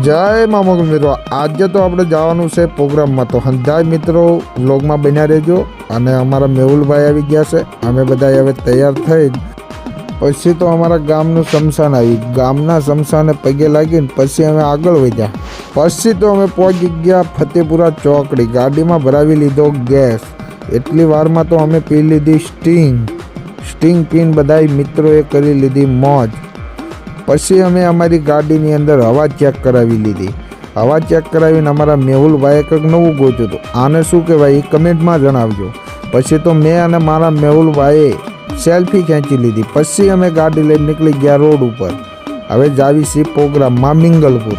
જય મામા મિત્રો, આજે તો આપણે જવાનું છે પ્રોગ્રામમાં. તો હંધાય મિત્રો વ્લોગમાં બન્યા રહેજો. અને અમારા મેહુલભાઈ આવી ગયા છે. અમે બધા હવે તૈયાર થઈ પછી તો અમારા ગામનું શમશાન આવ્યું. ગામના શમશાને પગે લાગીને પછી અમે આગળ વધ્યા. પછી તો અમે પહોંચી ગયા ફતેપુરા ચોકડી. ગાડીમાં ભરાવી લીધો ગેસ. એટલી વારમાં તો અમે પી લીધી સ્ટિંગ પીને બધાય મિત્રોએ કરી લીધી મોજ. પછી અમે અમારી ગાડીની અંદર હવા ચેક કરાવી લીધી. હવા ચેક કરાવીને અમારા મેહુલભાઈએ કંઈક નવું ગોત્યું હતું. આને શું કહેવાય એ કમેન્ટમાં જણાવજો. પછી તો મેં અને મારા મેહુલભાઈએ સેલ્ફી ખેંચી લીધી. પછી અમે ગાડી લઈને નીકળી ગયા રોડ ઉપર. હવે જાવી છીએ પ્રોગ્રામમાં મિંગલપુર.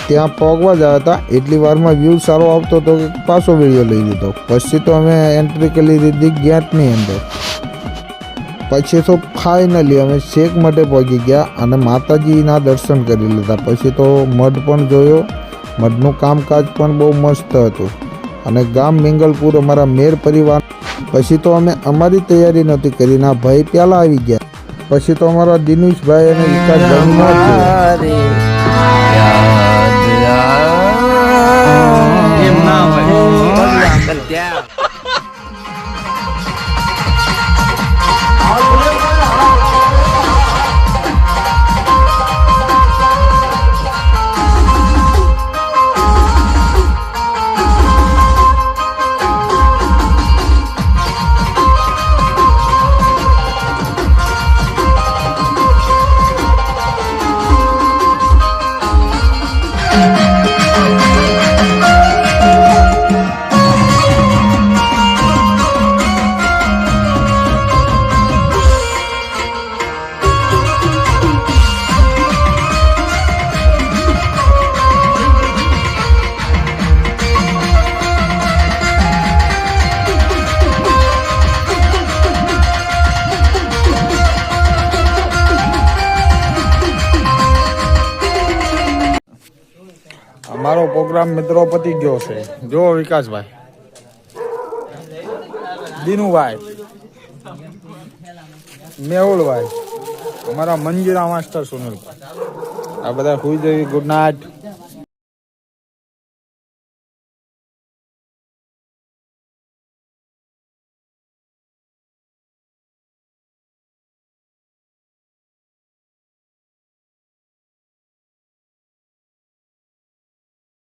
ત્યાં પહોંચવા જ હતા એટલી વારમાં વ્યૂ સારો આવતો હતો કે પાછો વિડીયો લઈ લીધો. પછી તો અમે એન્ટ્રી કરી લીધી ગેટની અંદર. પછી તો ફાઇનલી અમે શેખ મઠે પહોંચી ગયા અને માતાજીના દર્શન કરી લીધા. પછી તો મઠ પણ જોયો. મઠનું કામકાજ પણ બહુ મસ્ત હતું. અને ગામ મિંગલપુર અમારા મેર પરિવાર. પછી તો અમે અમારી તૈયારી નહોતી કરી ના ભાઈ પહેલાં આવી ગયા. પછી તો અમારા દિનેશભાઈ અને વિકાસભાઈ અમારો પ્રોગ્રામ મિત્રો પતી ગયો છે. જો વિકાસભાઈ, દિનુભાઈ, મેહુલભાઈ, અમારા મંજીરા માસ્ટર સુનિલભાઈ, આ બધા સુઈ જવી. Good night.